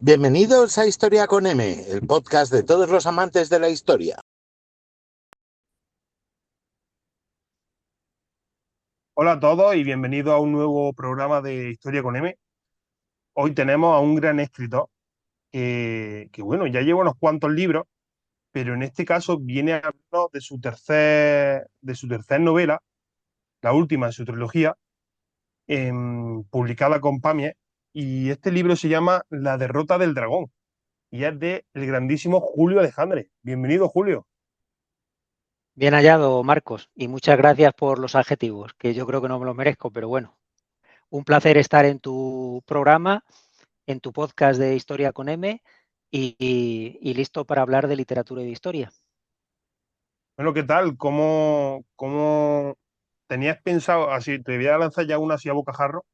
Bienvenidos a Historia con M, el podcast de todos los amantes de la historia. Hola a todos y bienvenidos a un nuevo programa de Historia con M. Hoy tenemos a un gran escritor bueno, ya lleva unos cuantos libros, pero en este caso viene a hablarnos de su tercer novela, la última de su trilogía, publicada con Pamiers, y este libro se llama La derrota del dragón, y es de el grandísimo Julio Alejandre. Bienvenido, Julio. Bien hallado, Marcos, y muchas gracias por los adjetivos, que yo creo que no me los merezco, pero bueno, un placer estar en tu programa, en tu podcast de Historia con M y listo para hablar de literatura y de historia. Bueno, ¿qué tal? ¿Cómo tenías pensado? Así, te voy a lanzar ya una así a bocajarro.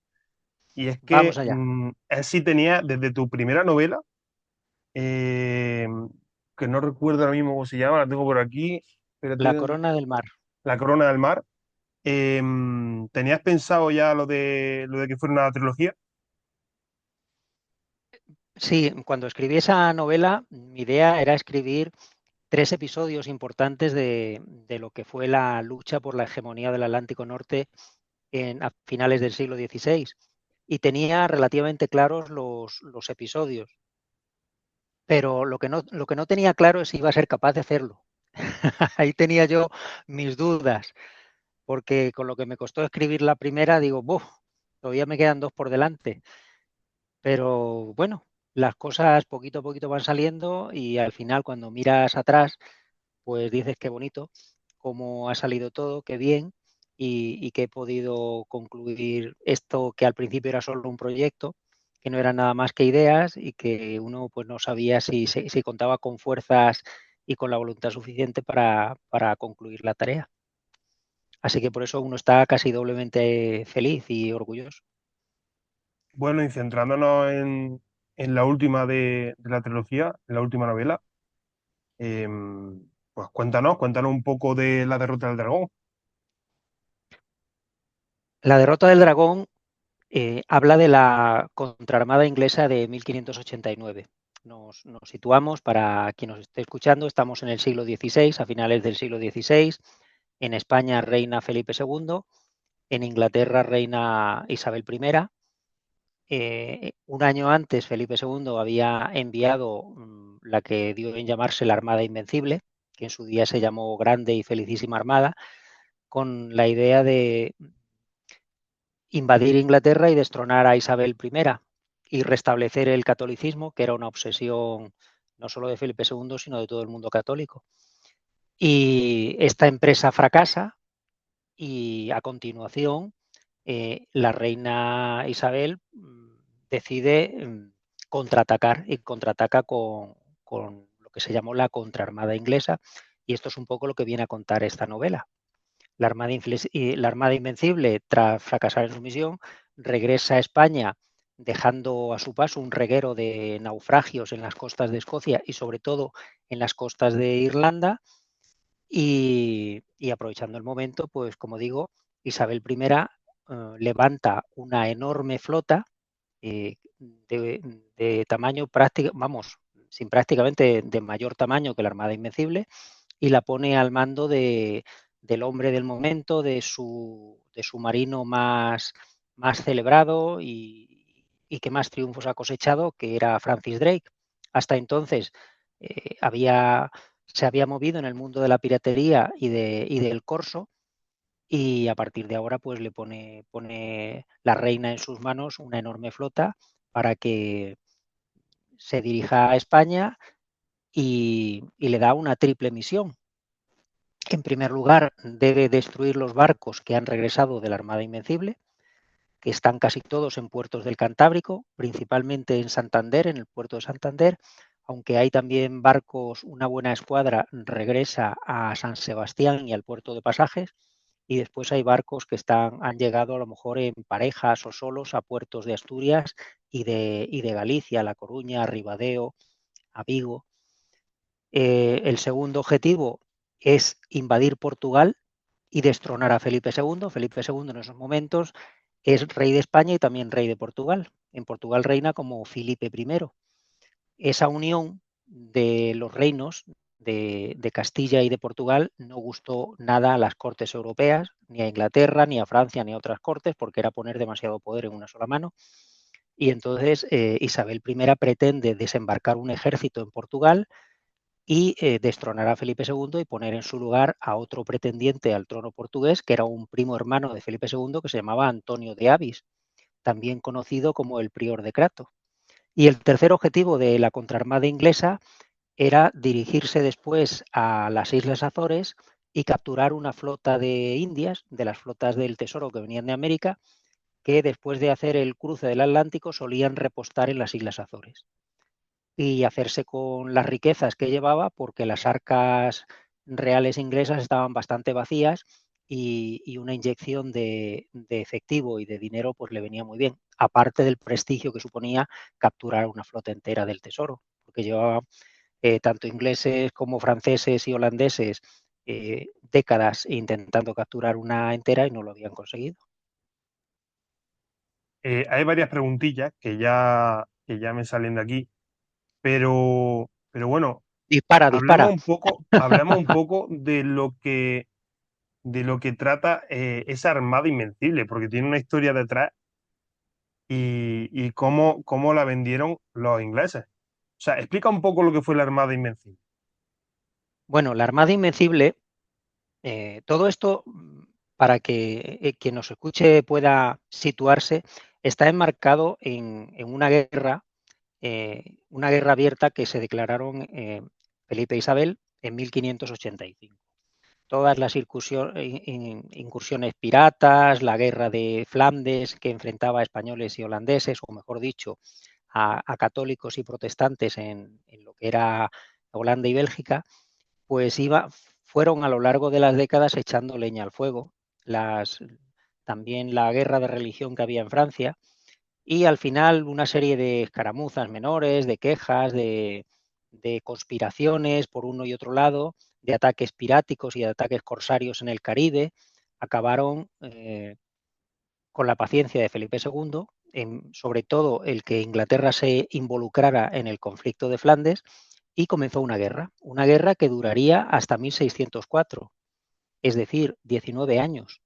Y es Vamos que allá. él sí tenía, desde tu primera novela, eh, que no recuerdo ahora mismo cómo se llama, la tengo por aquí, La espérate, corona del mar. La Corona del Mar. eh, ¿Tenías pensado ya lo de que fuera una trilogía? Sí, cuando escribí esa novela, mi idea era escribir 3 episodios importantes de lo que fue la lucha por la hegemonía del Atlántico Norte a finales del siglo XVI. Y tenía relativamente claros los episodios. Pero lo que no tenía claro es si iba a ser capaz de hacerlo. Ahí tenía yo mis dudas, porque con lo que me costó escribir la primera, digo, ¡buf! Todavía me quedan 2 por delante. Pero bueno, las cosas poquito a poquito van saliendo y al final cuando miras atrás, pues dices qué bonito, cómo ha salido todo, qué bien y que he podido concluir esto que al principio era solo un proyecto, que no eran nada más que ideas y que uno pues no sabía si contaba con fuerzas y con la voluntad suficiente para concluir la tarea. Así que por eso uno está casi doblemente feliz y orgulloso. Bueno, y centrándonos en la última de la trilogía, en la última novela, eh, pues cuéntanos un poco de la derrota del dragón. La derrota del dragón habla de la contraarmada inglesa de 1589. Nos situamos, para quien nos esté escuchando, estamos en el siglo XVI, a finales del siglo XVI. En España reina Felipe II, en Inglaterra reina Isabel I. Un año antes Felipe II había enviado la que dio en llamarse la Armada Invencible, que en su día se llamó Grande y Felicísima Armada, con la idea de invadir Inglaterra y destronar a Isabel I y restablecer el catolicismo, que era una obsesión no solo de Felipe II, sino de todo el mundo católico. Y esta empresa fracasa y a continuación la reina Isabel decide contraatacar y contraataca con lo que se llamó la contraarmada inglesa, y esto es un poco lo que viene a contar esta novela. La Armada Invencible, tras fracasar en su misión, regresa a España dejando a su paso un reguero de naufragios en las costas de Escocia y sobre todo en las costas de Irlanda y aprovechando el momento, pues como digo, Isabel I levanta una enorme flota de tamaño práctico, vamos, sin prácticamente de mayor tamaño que la Armada Invencible y la pone al mando del hombre del momento, de su marino más celebrado y que más triunfos ha cosechado, que era Francis Drake. Hasta entonces se había movido en el mundo de la piratería y del corso, y a partir de ahora pues le pone la reina en sus manos una enorme flota para que se dirija a España y le da una triple misión. En primer lugar, debe destruir los barcos que han regresado de la Armada Invencible, que están casi todos en puertos del Cantábrico, principalmente en Santander, en el puerto de Santander, aunque hay también barcos, una buena escuadra regresa a San Sebastián y al puerto de Pasajes, y después hay barcos que han llegado a lo mejor en parejas o solos a puertos de Asturias y de Galicia, a La Coruña, a Ribadeo, a Vigo. El segundo objetivo es invadir Portugal y destronar a Felipe II. Felipe II en esos momentos es rey de España y también rey de Portugal. En Portugal reina como Felipe I. esa unión de los reinos de Castilla y de Portugal no gustó nada a las cortes europeas, ni a Inglaterra, ni a Francia, ni a otras cortes, porque era poner demasiado poder en una sola mano. Y entonces Isabel I pretende desembarcar un ejército en Portugal y destronar a Felipe II y poner en su lugar a otro pretendiente al trono portugués, que era un primo hermano de Felipe II, que se llamaba Antonio de Avis, también conocido como el prior de Crato. Y el tercer objetivo de la contraarmada inglesa era dirigirse después a las Islas Azores y capturar una flota de indias, de las flotas del Tesoro que venían de América, que después de hacer el cruce del Atlántico solían repostar en las Islas Azores y hacerse con las riquezas que llevaba, porque las arcas reales inglesas estaban bastante vacías y una inyección de efectivo y de dinero pues le venía muy bien, aparte del prestigio que suponía capturar una flota entera del Tesoro, porque llevaba tanto ingleses como franceses y holandeses décadas intentando capturar una entera y no lo habían conseguido. Hay varias preguntillas que ya me salen de aquí, pero bueno, Dispara, dispara. hablemos un poco de lo que trata esa Armada Invencible, porque tiene una historia detrás y cómo la vendieron los ingleses. O sea, explica un poco lo que fue la Armada Invencible. Bueno, la Armada Invencible, todo esto, para que quien nos escuche pueda situarse, está enmarcado en una guerra abierta que se declararon Felipe e Isabel en 1585. Todas las incursiones piratas, la guerra de Flandes que enfrentaba a españoles y holandeses, o mejor dicho, a católicos y protestantes en lo que era Holanda y Bélgica, pues fueron a lo largo de las décadas echando leña al fuego. También la guerra de religión que había en Francia y al final una serie de escaramuzas menores, de quejas, de conspiraciones por uno y otro lado, de ataques piráticos y de ataques corsarios en el Caribe, acabaron con la paciencia de Felipe II, sobre todo el que Inglaterra se involucrara en el conflicto de Flandes, y comenzó una guerra que duraría hasta 1604, es decir, 19 años,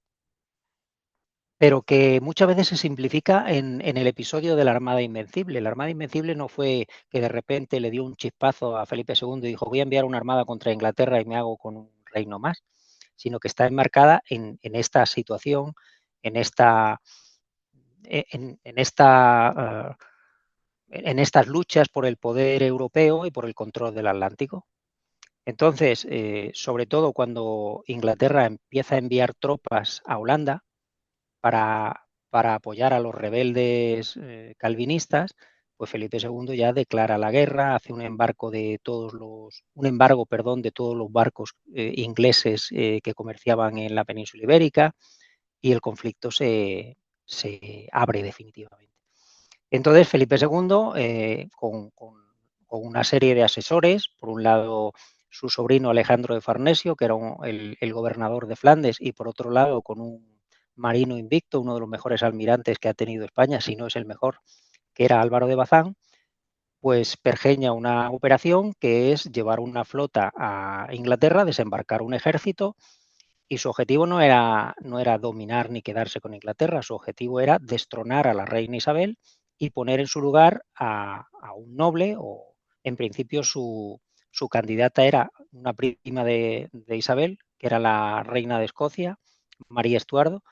pero que muchas veces se simplifica en el episodio de la Armada Invencible. La Armada Invencible no fue que de repente le dio un chispazo a Felipe II y dijo voy a enviar una armada contra Inglaterra y me hago con un reino más, sino que está enmarcada en esta situación, en esta, en esta en estas luchas por el poder europeo y por el control del Atlántico. Entonces, sobre todo cuando Inglaterra empieza a enviar tropas a Holanda para apoyar a los rebeldes calvinistas, pues Felipe II ya declara la guerra, hace un embargo de todos los barcos ingleses que comerciaban en la península ibérica y el conflicto se abre definitivamente. Entonces, Felipe II, con una serie de asesores, por un lado su sobrino Alejandro de Farnesio, que era el gobernador de Flandes, y por otro lado con un marino invicto, uno de los mejores almirantes que ha tenido España, si no es el mejor, que era Álvaro de Bazán, pues pergeña una operación que es llevar una flota a Inglaterra, desembarcar un ejército, y su objetivo no era dominar ni quedarse con Inglaterra, su objetivo era destronar a la reina Isabel y poner en su lugar a un noble, o en principio su candidata era una prima de Isabel, que era la reina de Escocia, María Estuardo,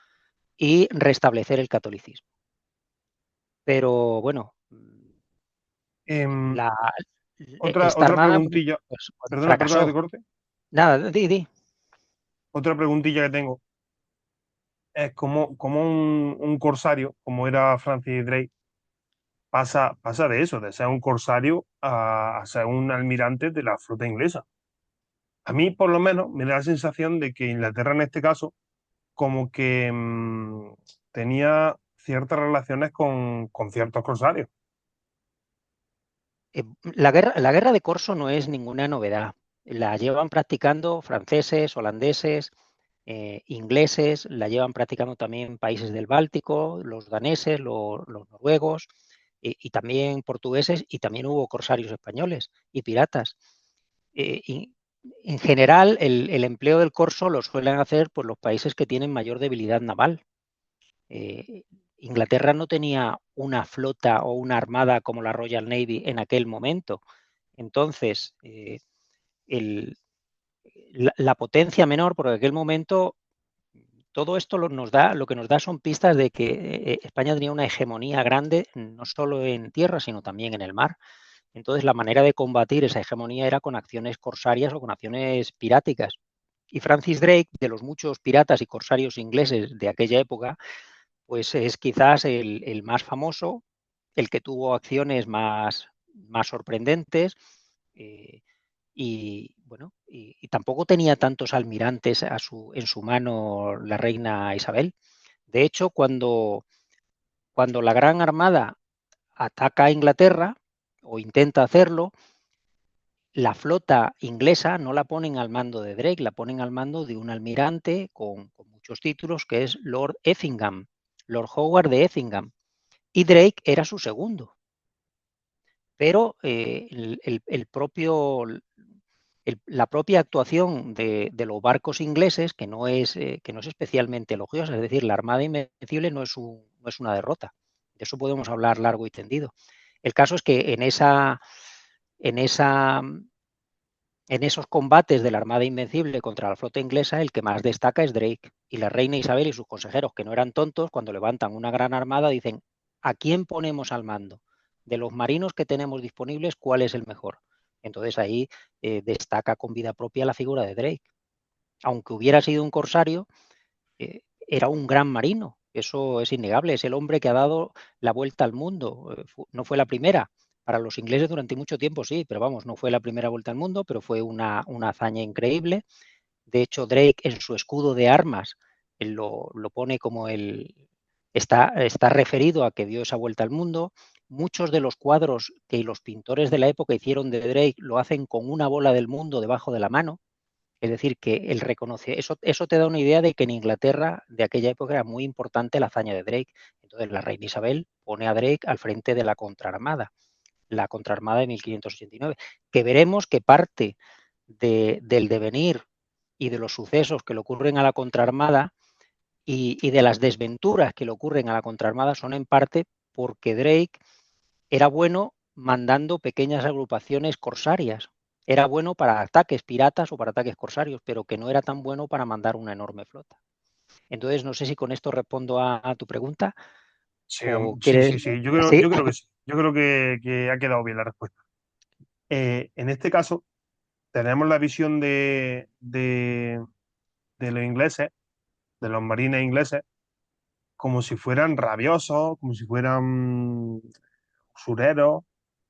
y restablecer el catolicismo. Pero bueno, Em, la, otra, esta otra armada preguntilla, pues perdona que te fracasó. corte. Nada, di. Otra preguntilla que tengo es cómo un corsario, como era Francis Drake, pasa de eso, de ser un corsario a ser un almirante de la flota inglesa. A mí, por lo menos, me da la sensación de que Inglaterra, en este caso, como que tenía ciertas relaciones con ciertos corsarios. La guerra de corso no es ninguna novedad. La llevan practicando franceses, holandeses, ingleses, la llevan practicando también países del Báltico, los daneses, los noruegos. y también portugueses, y también hubo corsarios españoles y piratas. Y en general, el empleo del corso lo suelen hacer pues, los países que tienen mayor debilidad naval. Inglaterra no tenía una flota o una armada como la Royal Navy en aquel momento. Entonces, la potencia menor, porque en aquel momento todo esto lo que nos da son pistas de que España tenía una hegemonía grande, no solo en tierra, sino también en el mar. Entonces, la manera de combatir esa hegemonía era con acciones corsarias o con acciones piráticas. Y Francis Drake, de los muchos piratas y corsarios ingleses de aquella época, pues es quizás el más famoso, el que tuvo acciones más sorprendentes. eh, y bueno, y tampoco tenía tantos almirantes en su mano la reina Isabel. De hecho, cuando la Gran Armada ataca a Inglaterra, o intenta hacerlo, la flota inglesa no la ponen al mando de Drake, la ponen al mando de un almirante con muchos títulos, que es Lord Effingham, Lord Howard de Effingham. Y Drake era su segundo. Pero la propia actuación de los barcos ingleses, que no es especialmente elogiosa, es decir, la Armada Invencible no es una derrota. De eso podemos hablar largo y tendido. El caso es que en esos combates de la Armada Invencible contra la flota inglesa, el que más destaca es Drake. Y la reina Isabel y sus consejeros, que no eran tontos, cuando levantan una gran armada, dicen, ¿a quién ponemos al mando? De los marinos que tenemos disponibles, ¿cuál es el mejor? Entonces ahí destaca con vida propia la figura de Drake. Aunque hubiera sido un corsario, era un gran marino. Eso es innegable. Es el hombre que ha dado la vuelta al mundo. No fue la primera. Para los ingleses durante mucho tiempo sí, pero vamos, no fue la primera vuelta al mundo, pero fue una hazaña increíble. De hecho, Drake en su escudo de armas lo pone como está referido a que dio esa vuelta al mundo. Muchos de los cuadros que los pintores de la época hicieron de Drake lo hacen con una bola del mundo debajo de la mano. Es decir, que él reconoce, eso te da una idea de que en Inglaterra de aquella época era muy importante la hazaña de Drake. Entonces la reina Isabel pone a Drake al frente de la contraarmada de 1589, que veremos que parte del devenir y de los sucesos que le ocurren a la contraarmada y de las desventuras que le ocurren a la contraarmada son en parte porque Drake era bueno mandando pequeñas agrupaciones corsarias. Era bueno para ataques piratas o para ataques corsarios, pero que no era tan bueno para mandar una enorme flota. Entonces, no sé si con esto respondo a tu pregunta Sí, o sí, quieres... sí, sí. ¿Sí? Yo creo que sí. Yo creo que ha quedado bien la respuesta. En este caso, tenemos la visión de los ingleses, de los marines ingleses, como si fueran rabiosos, como si fueran usureros,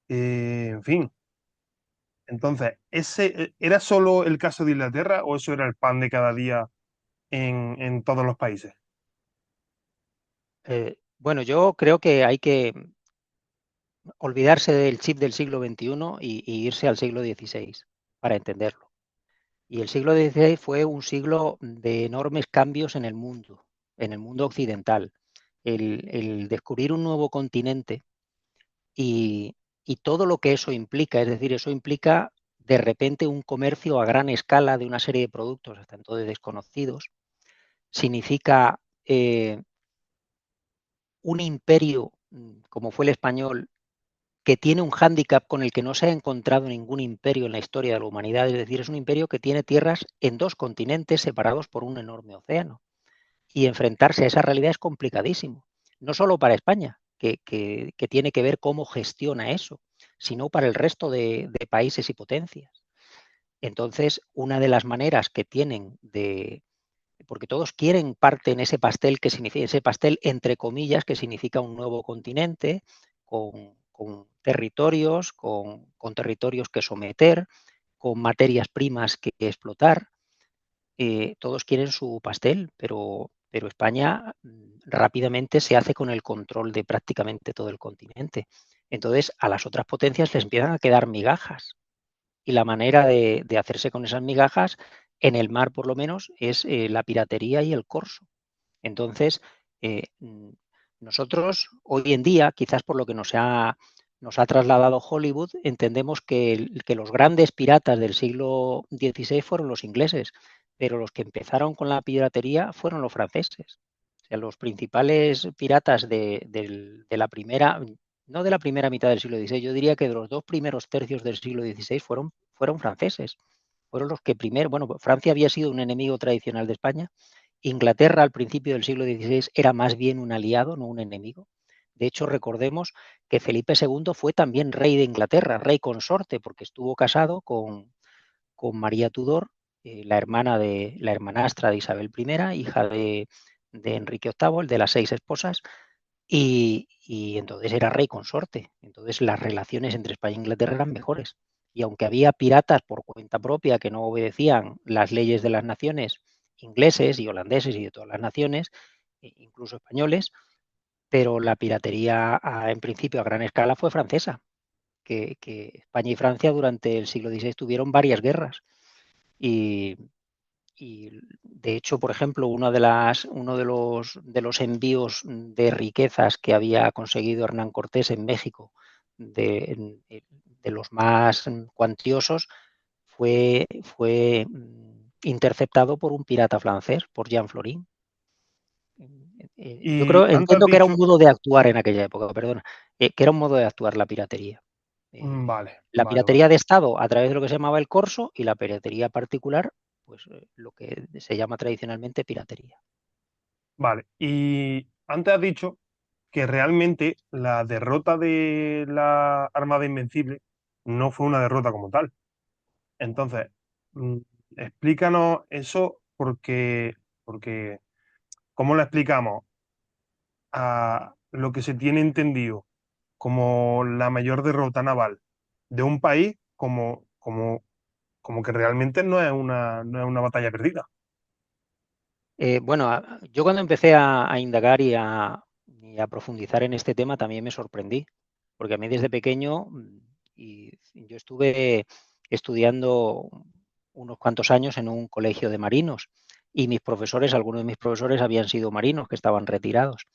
en fin. Entonces, ¿era solo el caso de Inglaterra o eso era el pan de cada día en todos los países? Bueno, yo creo que hay que olvidarse del chip del siglo XXI y irse al siglo XVI para entenderlo. Y el siglo XVI fue un siglo de enormes cambios en el mundo occidental. El descubrir un nuevo continente y, y todo lo que eso implica, es decir, eso implica de repente un comercio a gran escala de una serie de productos hasta entonces desconocidos, significa un imperio como fue el español, que tiene un hándicap con el que no se ha encontrado ningún imperio en la historia de la humanidad, es decir, es un imperio que tiene tierras en dos continentes separados por un enorme océano. Y enfrentarse a esa realidad es complicadísimo, no solo para España, que tiene que ver cómo gestiona eso, sino para el resto de países y potencias. Entonces, una de las maneras que tienen porque todos quieren parte en ese pastel que significa, ese pastel entre comillas, que significa un nuevo continente, con territorios, con territorios que someter, con materias primas que explotar. Todos quieren su pastel, pero España rápidamente se hace con el control de prácticamente todo el continente. Entonces, a las otras potencias les empiezan a quedar migajas. Y la manera de hacerse con esas migajas, en el mar por lo menos, es la piratería y el corso. Entonces, Nosotros, hoy en día, quizás por lo que nos ha trasladado Hollywood, entendemos que los grandes piratas del siglo XVI fueron los ingleses, pero los que empezaron con la piratería fueron los franceses. O sea, los principales piratas de la primera, no de la primera mitad del siglo XVI, yo diría que de los 2 primeros tercios del siglo XVI fueron franceses. Fueron los que primero, bueno, Francia había sido un enemigo tradicional de España. Inglaterra al principio del siglo XVI era más bien un aliado, no un enemigo. De hecho, recordemos que Felipe II fue también rey de Inglaterra, rey consorte, porque estuvo casado con María Tudor, la hermanastra de Isabel I, hija de Enrique VIII, el de las 6 esposas, y entonces era rey consorte. Entonces las relaciones entre España e Inglaterra eran mejores. Y aunque había piratas por cuenta propia que no obedecían las leyes de las naciones, ingleses y holandeses y de todas las naciones, incluso españoles, pero la piratería en principio a gran escala fue francesa, que España y Francia durante el siglo XVI tuvieron varias guerras. Y, y de hecho, por ejemplo, uno de los envíos de riquezas que había conseguido Hernán Cortés en México, de los más cuantiosos, fue interceptado por un pirata francés, por Jean Florin. Yo Y antes has entiendo que era un dicho, modo de actuar en aquella época, perdona, que era un modo de actuar la piratería. vale, La vale, vale, piratería de Estado a través de lo que se llamaba el corso y la piratería particular, pues lo que se llama tradicionalmente piratería. vale. Y antes has dicho que realmente la derrota de la Armada Invencible no fue una derrota como tal. Entonces, mm, explícanos eso porque ¿cómo lo explicamos a lo que se tiene entendido como la mayor derrota naval de un país como que realmente no es una batalla perdida? Bueno, yo cuando empecé a indagar y a profundizar en este tema también me sorprendí, porque a mí desde pequeño, y yo estuve estudiando unos cuantos años en un colegio de marinos y mis profesores, algunos de mis profesores habían sido marinos que estaban retirados.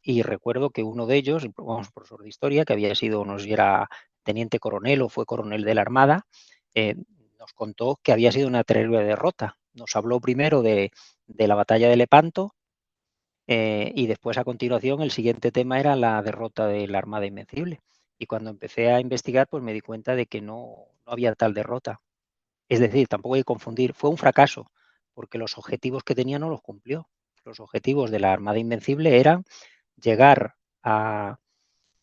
Y recuerdo que uno de ellos, vamos, profesor de historia, que había sido, no sé si era teniente coronel o fue coronel de la Armada, eh, nos contó que había sido una terrible derrota. Nos habló primero de la batalla de Lepanto y después a continuación el siguiente tema era la derrota de la Armada Invencible. Y cuando empecé a investigar, pues me di cuenta de que no había tal derrota. Es decir, tampoco hay que confundir, fue un fracaso, porque los objetivos que tenía no los cumplió. Los objetivos de la Armada Invencible eran llegar a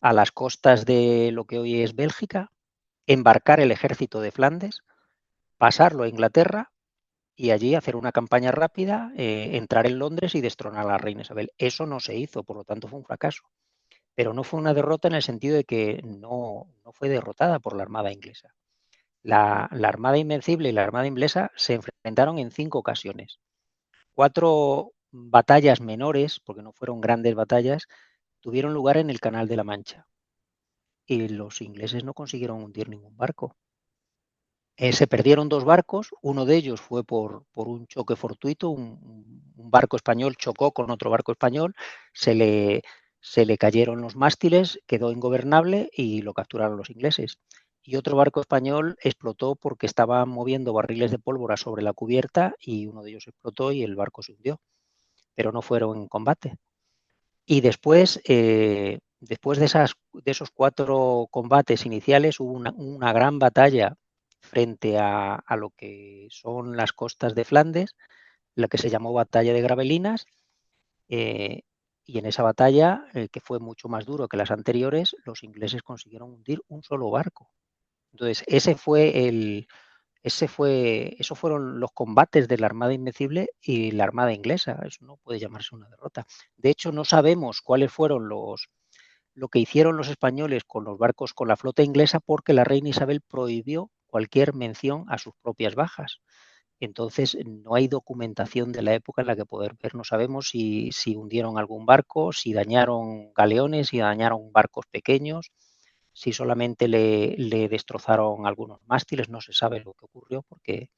las costas de lo que hoy es Bélgica, embarcar el ejército de Flandes, pasarlo a Inglaterra y allí hacer una campaña rápida, entrar en Londres y destronar a la reina Isabel. Eso no se hizo, por lo tanto fue un fracaso. Pero no fue una derrota en el sentido de que no fue derrotada por la Armada inglesa. La Armada Invencible y la Armada inglesa se enfrentaron en 5 ocasiones. 4 batallas menores, porque no fueron grandes batallas, tuvieron lugar en el Canal de la Mancha. Y los ingleses no consiguieron hundir ningún barco. Se perdieron 2 barcos, uno de ellos fue por un choque fortuito, un barco español chocó con otro barco español, se le cayeron los mástiles, quedó ingobernable y lo capturaron los ingleses. Y otro barco español explotó porque estaba moviendo barriles de pólvora sobre la cubierta y uno de ellos explotó y el barco se hundió, pero no fueron en combate. Y después de esos 4 combates iniciales hubo una gran batalla frente a lo que son las costas de Flandes, la que se llamó Batalla de Gravelinas, eh, y en esa batalla, que fue mucho más duro que las anteriores, los ingleses consiguieron hundir un solo barco. Entonces, esos fueron los combates de la Armada Invencible y la Armada inglesa. Eso no puede llamarse una derrota. De hecho, no sabemos cuáles fueron lo que hicieron los españoles con los barcos, con la flota inglesa, porque la reina Isabel prohibió cualquier mención a sus propias bajas. Entonces, no hay documentación de la época en la que poder ver. No sabemos si hundieron algún barco, si dañaron galeones, si dañaron barcos pequeños, si solamente le destrozaron algunos mástiles. No se sabe lo que ocurrió porque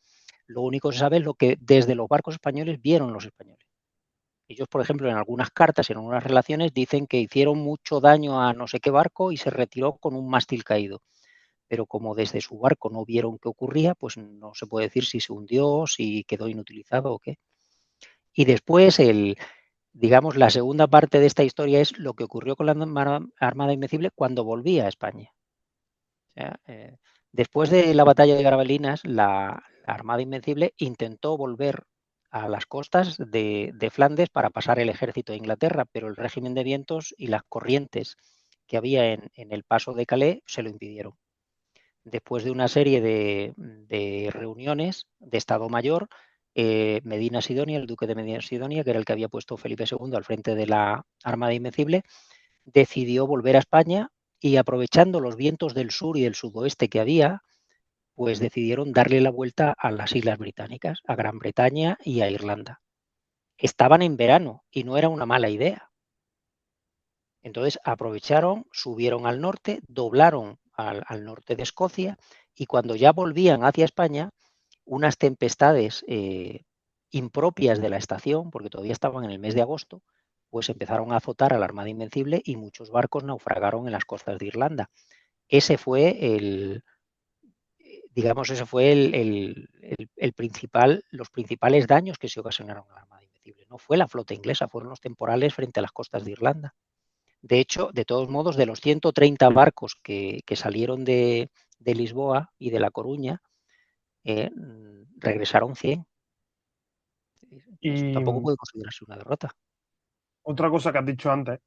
lo único que se sabe es lo que desde los barcos españoles vieron los españoles. Ellos, por ejemplo, en algunas cartas, en algunas relaciones, dicen que hicieron mucho daño a no sé qué barco y se retiró con un mástil caído. Pero como desde su barco no vieron qué ocurría, pues no se puede decir si se hundió, si quedó inutilizado o qué. Y después, digamos, la segunda parte de esta historia es lo que ocurrió con la Armada Invencible cuando volvía a España. O sea, después de la batalla de Gravelinas, la Armada Invencible intentó volver a las costas de Flandes para pasar el ejército de Inglaterra, pero el régimen de vientos y las corrientes que había en el paso de Calais se lo impidieron. Después de una serie de reuniones de Estado Mayor, Medina Sidonia, el duque de Medina Sidonia, que era el que había puesto Felipe II al frente de la Armada Invencible, decidió volver a España y, aprovechando los vientos del sur y del sudoeste que había, pues decidieron darle la vuelta a las Islas Británicas, a Gran Bretaña y a Irlanda. Estaban en verano y no era una mala idea. Entonces aprovecharon, subieron al norte, doblaron al norte de Escocia, y cuando ya volvían hacia España, unas tempestades impropias de la estación, porque todavía estaban en el mes de agosto, pues empezaron a azotar a la Armada Invencible y muchos barcos naufragaron en las costas de Irlanda. Ese fue los principales daños que se ocasionaron a la Armada Invencible. No fue la flota inglesa, fueron los temporales frente a las costas de Irlanda. De hecho, de todos modos, de los 130 barcos que salieron de Lisboa y de La Coruña, regresaron 100. Eso Y tampoco puede considerarse una derrota. otra cosa que has dicho antes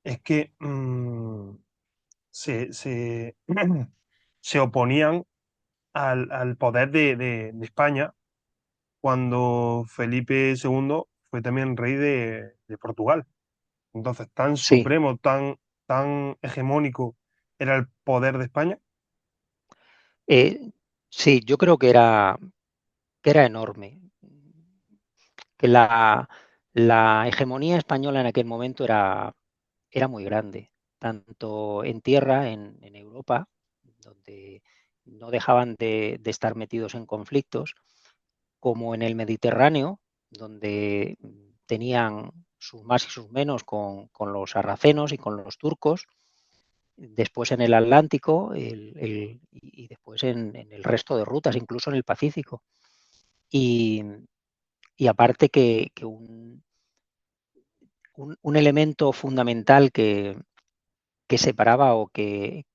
es que se, se oponían al poder de España cuando Felipe II fue también rey de Portugal. Entonces, tan Sí, supremo, tan hegemónico era el poder de España. sí, yo creo que era enorme. Que la hegemonía española en aquel momento era muy grande, tanto en tierra, en Europa, donde no dejaban de estar metidos en conflictos, como en el Mediterráneo, donde tenían sus más y sus menos con los sarracenos y con los turcos, después en el Atlántico y después en el resto de rutas, incluso en el Pacífico. Y, y aparte que un elemento fundamental que separaba o que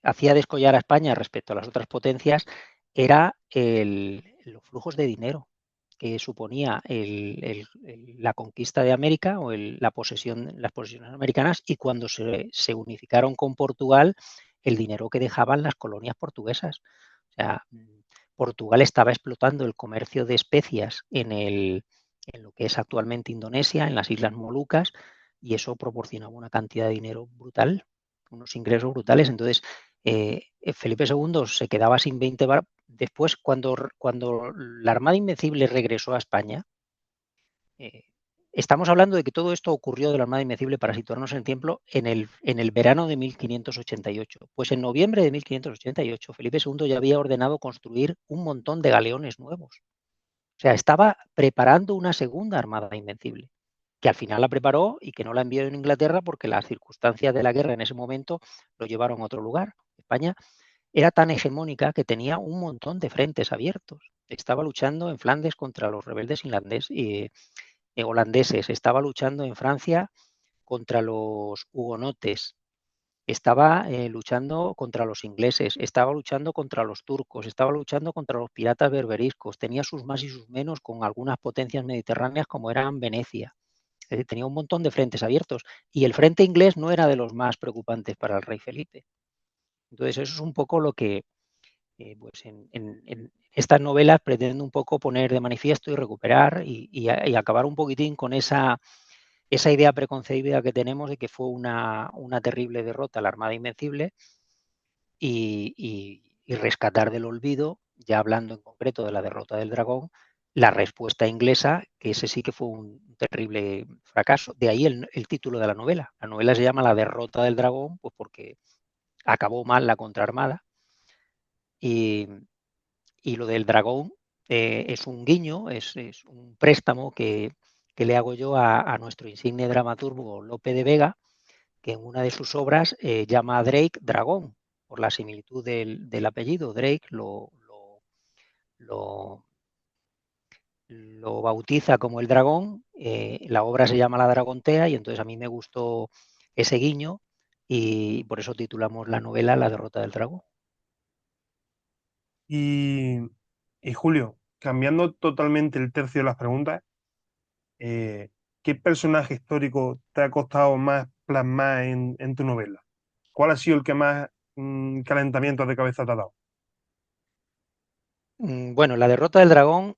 hacía descollar a España respecto a las otras potencias era los flujos de dinero que suponía la conquista de América o las posesiones americanas, y cuando se unificaron con Portugal, el dinero que dejaban las colonias portuguesas. O sea, Portugal estaba explotando el comercio de especias en lo que es actualmente Indonesia, en las Islas Molucas, y eso proporcionaba una cantidad de dinero brutal, unos ingresos brutales. Entonces, Felipe II se quedaba sin 20 barcos. Después, cuando la Armada Invencible regresó a España, eh, estamos hablando de que todo esto ocurrió de la Armada Invencible, para situarnos en el tiempo, en el verano de 1588. Pues en noviembre de 1588, Felipe II ya había ordenado construir un montón de galeones nuevos. O sea, estaba preparando una segunda Armada Invencible, que al final la preparó y que no la envió en Inglaterra porque las circunstancias de la guerra en ese momento lo llevaron a otro lugar. España era tan hegemónica que tenía un montón de frentes abiertos. Estaba luchando en Flandes contra los rebeldes holandeses, estaba luchando en Francia contra los hugonotes, estaba luchando contra los ingleses, estaba luchando contra los turcos, estaba luchando contra los piratas berberiscos, tenía sus más y sus menos con algunas potencias mediterráneas como eran Venecia. Tenía un montón de frentes abiertos, y el frente inglés no era de los más preocupantes para el rey Felipe. Entonces eso es un poco lo que pues en estas novelas pretendo un poco poner de manifiesto y recuperar y acabar un poquitín con esa idea preconcebida que tenemos de que fue una terrible derrota la Armada Invencible, y rescatar del olvido, ya hablando en concreto de la derrota del Dragón, la respuesta inglesa, que ese sí que fue un terrible fracaso. De ahí el título de la novela. La novela se llama La derrota del Dragón, pues porque acabó mal la contraarmada. Y, y lo del dragón es un guiño, es un préstamo que que le hago yo a nuestro insigne dramaturgo Lope de Vega, que en una de sus obras llama a Drake dragón, por la similitud del apellido. Drake lo bautiza como el dragón, la obra se llama La Dragontea y entonces a mí me gustó ese guiño y por eso titulamos la novela La derrota del dragón. Y Julio, cambiando totalmente el tercio de las preguntas, ¿qué personaje histórico te ha costado más plasmar en tu novela? ¿Cuál ha sido el que más calentamientos de cabeza te ha dado? Bueno, La derrota del dragón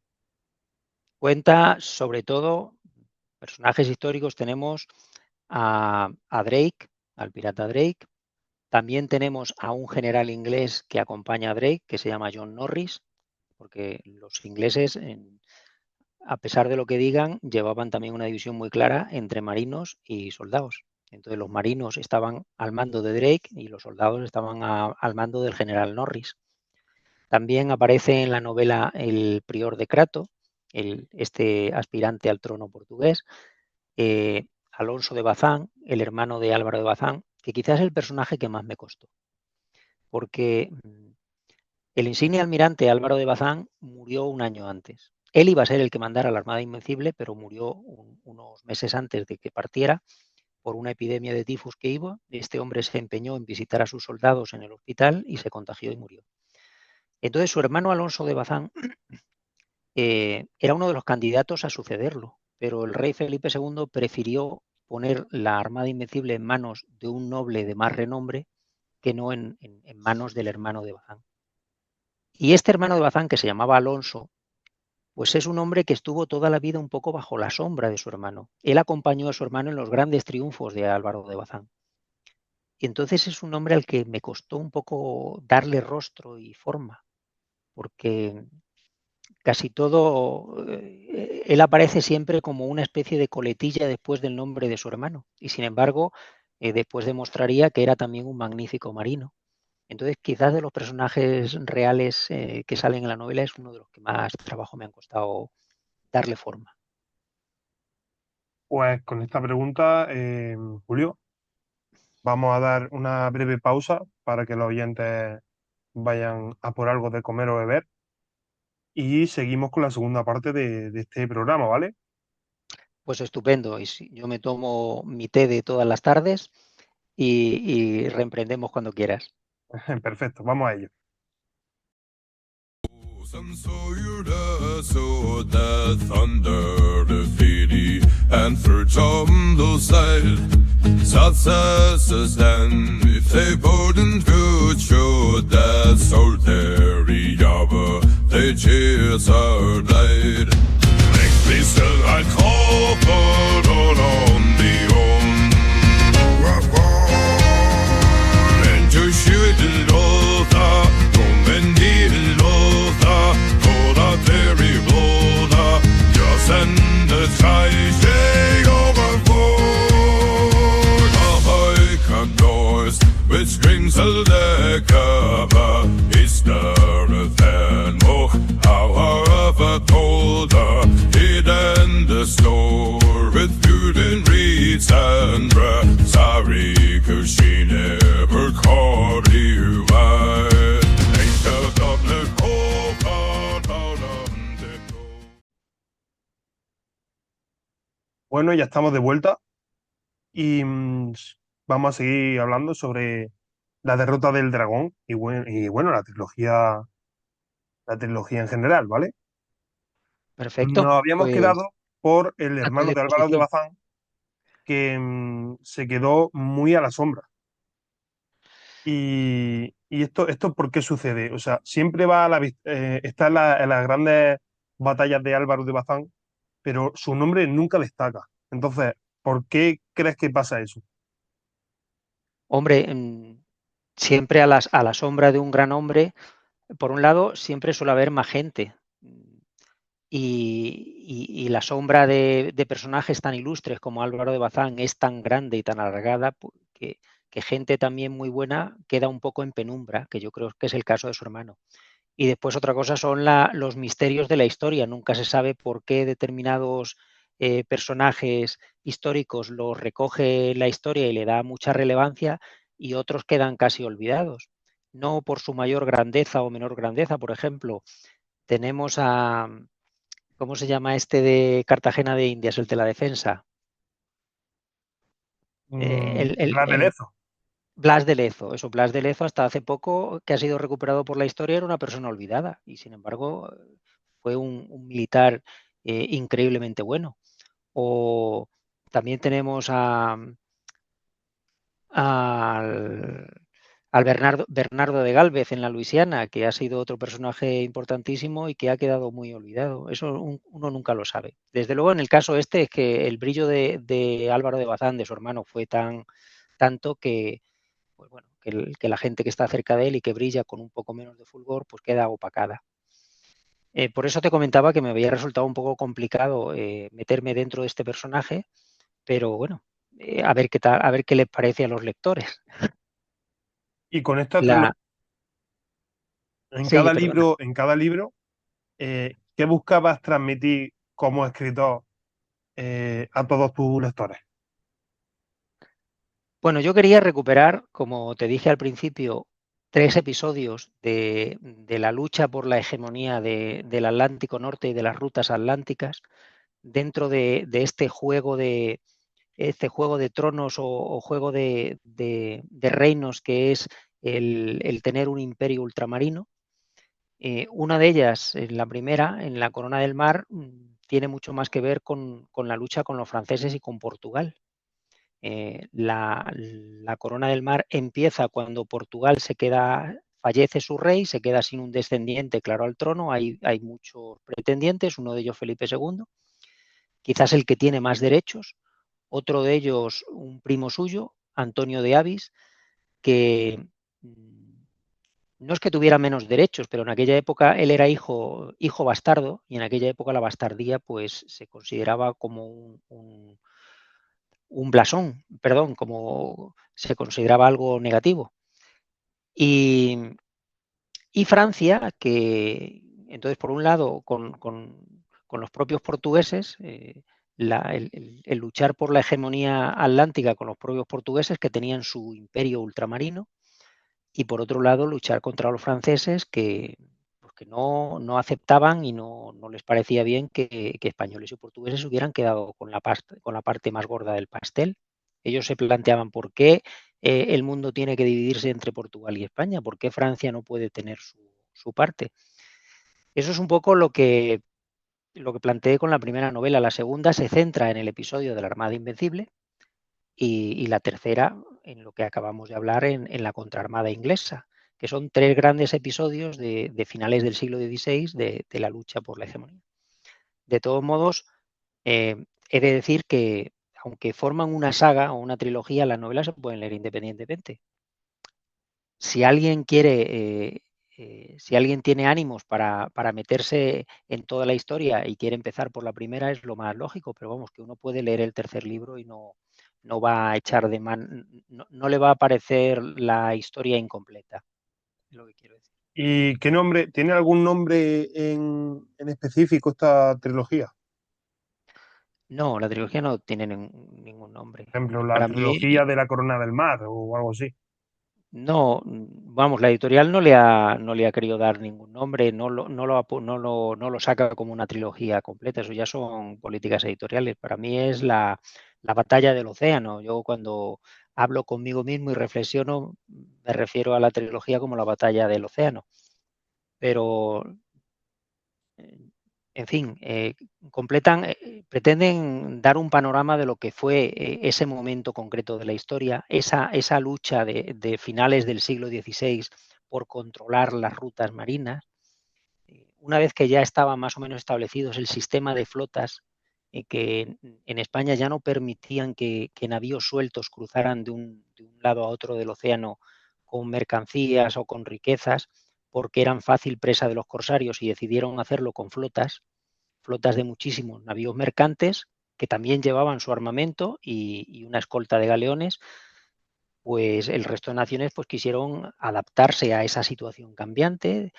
cuenta sobre todo personajes históricos. Tenemos a Drake, al pirata Drake. También tenemos a un general inglés que acompaña a Drake, que se llama John Norris, porque los ingleses, a pesar de lo que digan, llevaban también una división muy clara entre marinos y soldados. Entonces los marinos estaban al mando de Drake y los soldados estaban al mando del general Norris. También aparece en la novela el prior de Crato, este aspirante al trono portugués, Alonso de Bazán, el hermano de Álvaro de Bazán, que quizás es el personaje que más me costó, porque el insigne almirante Álvaro de Bazán murió un año antes. Él iba a ser el que mandara la Armada Invencible, pero murió unos meses antes de que partiera por una epidemia de tifus que iba. Este hombre se empeñó en visitar a sus soldados en el hospital y se contagió y murió. Entonces su hermano Alonso de Bazán era uno de los candidatos a sucederlo, pero el rey Felipe II prefirió poner la Armada Invencible en manos de un noble de más renombre que no en manos del hermano de Bazán. Y este hermano de Bazán, que se llamaba Alonso, pues es un hombre que estuvo toda la vida un poco bajo la sombra de su hermano. Él acompañó a su hermano en los grandes triunfos de Álvaro de Bazán. Y entonces es un hombre al que me costó un poco darle rostro y forma, porque casi todo, él aparece siempre como una especie de coletilla después del nombre de su hermano. Y sin embargo, después demostraría que era también un magnífico marino. Entonces, quizás de los personajes reales que salen en la novela es uno de los que más trabajo me han costado darle forma. Pues con esta pregunta, Julio, vamos a dar una breve pausa para que los oyentes vayan a por algo de comer o beber y seguimos con la segunda parte de este programa, ¿vale? Pues estupendo. Y yo me tomo mi té de todas las tardes y reemprendemos cuando quieras. Perfecto, vamos a ello. And so you're so the thunder defeated and for Tom those side successes then if they wouldn't go show that solitary jobber they cheers are light make me still I call for on the own and to shoot it all the moment it all very bloda, just in the sky, stay overboard. I can noise with strings of the cover. Is there a fan? Oh, however told her, hid in the store with food and reeds and bread. Sorry, 'cause she never caught you out. Ain't the double Bueno, ya estamos de vuelta y vamos a seguir hablando sobre la derrota del dragón y bueno, la trilogía en general, ¿vale? Perfecto. Nos habíamos Pues, quedado por el a tu hermano de Álvaro de disposición. Bazán, que se quedó muy a la sombra. ¿Y esto por qué sucede? O sea, siempre va está en las grandes batallas de Álvaro de Bazán, pero su nombre nunca destaca. Entonces, ¿por qué crees que pasa eso? Hombre, siempre a la sombra de un gran hombre, por un lado, siempre suele haber más gente. Y la sombra de personajes tan ilustres como Álvaro de Bazán es tan grande y tan alargada que gente también muy buena queda un poco en penumbra, que yo creo que es el caso de su hermano. Y después otra cosa son los misterios de la historia. Nunca se sabe por qué determinados personajes históricos los recoge la historia y le da mucha relevancia, y otros quedan casi olvidados. No por su mayor grandeza o menor grandeza. Por ejemplo, tenemos a, ¿cómo se llama este de Cartagena de Indias, el de la defensa? Blas de Lezo. Blas de Lezo. Eso, Blas de Lezo, hasta hace poco, que ha sido recuperado por la historia, era una persona olvidada y, sin embargo, fue un militar increíblemente bueno. O también tenemos al Bernardo de Gálvez en la Luisiana, que ha sido otro personaje importantísimo y que ha quedado muy olvidado. Eso uno nunca lo sabe. Desde luego, en el caso este, es que el brillo de Álvaro de Bazán, de su hermano, fue tanto que, pues bueno, que la gente que está cerca de él y que brilla con un poco menos de fulgor, pues queda opacada. Por eso te comentaba que me había resultado un poco complicado meterme dentro de este personaje, pero bueno, a ver qué tal, a ver qué les parece a los lectores. Y con esta La... Sí, perdona. en cada libro, ¿qué buscabas transmitir como escritor a todos tus lectores? Bueno, yo quería recuperar, como te dije al principio, 3 episodios de la lucha por la hegemonía del Atlántico Norte y de las rutas atlánticas dentro de este juego de tronos o juego de reinos que es el tener un imperio ultramarino. Una de ellas, en la primera, en la Corona del Mar, tiene mucho más que ver con la lucha con los franceses y con Portugal. La Corona del Mar empieza cuando Portugal fallece su rey, se queda sin un descendiente claro al trono. Hay muchos pretendientes, uno de ellos Felipe II, quizás el que tiene más derechos, otro de ellos un primo suyo, Antonio de Avis, que no es que tuviera menos derechos, pero en aquella época él era hijo bastardo, y en aquella época la bastardía pues se consideraba como un blasón, perdón, como se consideraba algo negativo. Y Francia, que entonces, por un lado, con los propios portugueses, el luchar por la hegemonía atlántica con los propios portugueses, que tenían su imperio ultramarino, y por otro lado luchar contra los franceses, que no aceptaban y no les parecía bien que españoles y portugueses hubieran quedado con la parte más gorda del pastel. Ellos se planteaban por qué el mundo tiene que dividirse entre Portugal y España, por qué Francia no puede tener su parte. Eso es un poco lo que planteé con la primera novela. La segunda se centra en el episodio de la Armada Invencible, y la tercera en lo que acabamos de hablar, en la contraarmada inglesa, que son 3 grandes episodios de finales del siglo XVI de la lucha por la hegemonía. De todos modos, he de decir que, aunque forman una saga o una trilogía, las novelas se pueden leer independientemente. Si alguien quiere, si alguien tiene ánimos para meterse en toda la historia y quiere empezar por la primera, es lo más lógico, pero vamos, que uno puede leer el tercer libro y no va a echar de mano, no le va a parecer la historia incompleta, es lo que quiero decir. ¿Y qué nombre, tiene algún nombre en específico esta trilogía? No, la trilogía no tiene ningún nombre. Por ejemplo, la Para mí, trilogía de la Corona del Mar o algo así. no, vamos, la editorial no le ha querido dar ningún nombre, no lo saca como una trilogía completa, eso ya son políticas editoriales. Para mí es la batalla del océano. Yo, cuando hablo conmigo mismo y reflexiono, me refiero a la trilogía como la batalla del océano. Pero, en fin, pretenden dar un panorama de lo que fue ese momento concreto de la historia, esa lucha de finales del siglo XVI por controlar las rutas marinas. Una vez que ya estaba más o menos establecidos el sistema de flotas, que en España ya no permitían que navíos sueltos cruzaran de un lado a otro del océano con mercancías o con riquezas, porque eran fácil presa de los corsarios, y decidieron hacerlo con flotas de muchísimos navíos mercantes que también llevaban su armamento y una escolta de galeones. Pues el resto de naciones pues quisieron adaptarse a esa situación cambiante.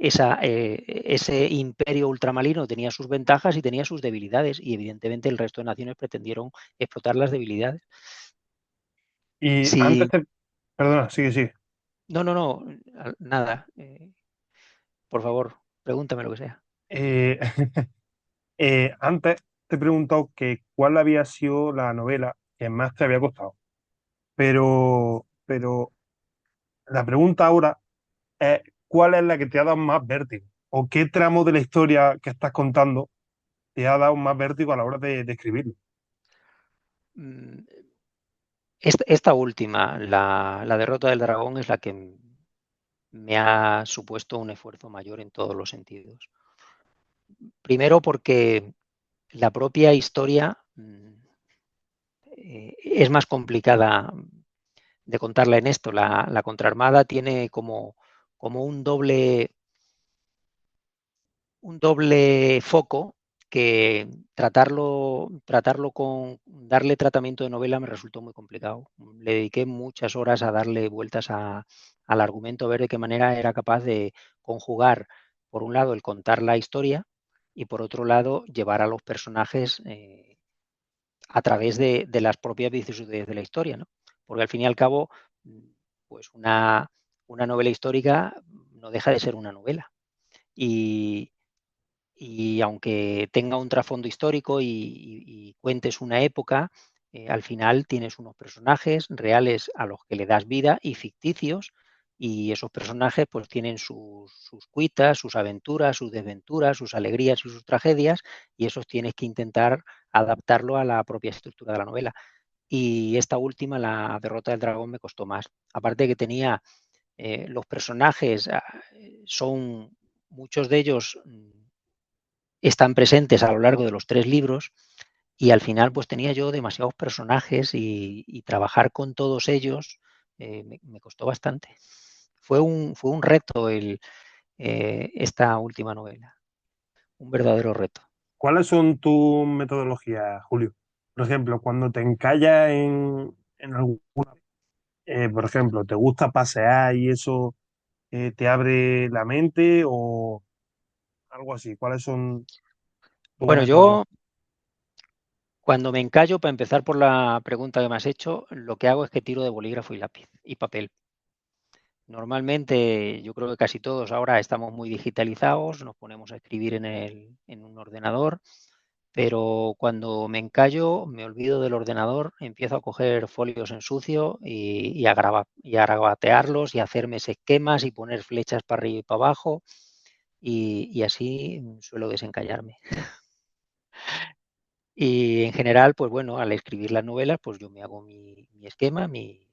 ese imperio ultramarino tenía sus ventajas y tenía sus debilidades, y evidentemente el resto de naciones pretendieron explotar las debilidades. Y Sí, antes te... Perdona, sigue, sigue. no, nada. Por favor, pregúntame lo que sea. Eh, antes te he preguntado que cuál había sido la novela que más te había costado. Pero la pregunta ahora es, ¿cuál es la que te ha dado más vértigo? ¿O qué tramo de la historia que estás contando te ha dado más vértigo a la hora de escribirlo? Mm, Esta última, la derrota del dragón, es la que me ha supuesto un esfuerzo mayor en todos los sentidos. Primero porque la propia historia es más complicada de contarla en esto. La contraarmada tiene como un doble foco, que tratarlo con darle tratamiento de novela me resultó muy complicado. Le dediqué muchas horas a darle vueltas al argumento, a ver de qué manera era capaz de conjugar, por un lado, el contar la historia y por otro lado, llevar a los personajes a través de las propias vicisitudes de la historia, ¿no? Porque al fin y al cabo, pues una novela histórica no deja de ser una novela. Y, y aunque tenga un trasfondo histórico y cuentes una época, al final tienes unos personajes reales a los que le das vida y ficticios, y esos personajes pues tienen sus cuitas, sus aventuras, sus desventuras, sus alegrías y sus tragedias, y esos tienes que intentar adaptarlo a la propia estructura de la novela. Y esta última, la derrota del dragón, me costó más. Aparte de que tenía los personajes, son muchos de ellos están presentes a lo largo de los 3 libros, y al final pues tenía yo demasiados personajes y trabajar con todos ellos me costó bastante. Fue un reto esta última novela, un verdadero reto. ¿Cuáles son tus metodologías, Julio? Por ejemplo, cuando te encallas en alguna, por ejemplo, ¿te gusta pasear y eso te abre la mente o algo así? ¿Cuáles son tus Bueno, métodos? yo cuando me encallo, para empezar por la pregunta que me has hecho, lo que hago es que tiro de bolígrafo y lápiz y papel. Normalmente, yo creo que casi todos ahora estamos muy digitalizados, nos ponemos a escribir en un ordenador, pero cuando me encallo, me olvido del ordenador, empiezo a coger folios en sucio y a gravatearlos y a hacerme esquemas y poner flechas para arriba y para abajo, y así suelo desencallarme. Y en general, pues bueno, al escribir las novelas, pues yo me hago mi esquema, mi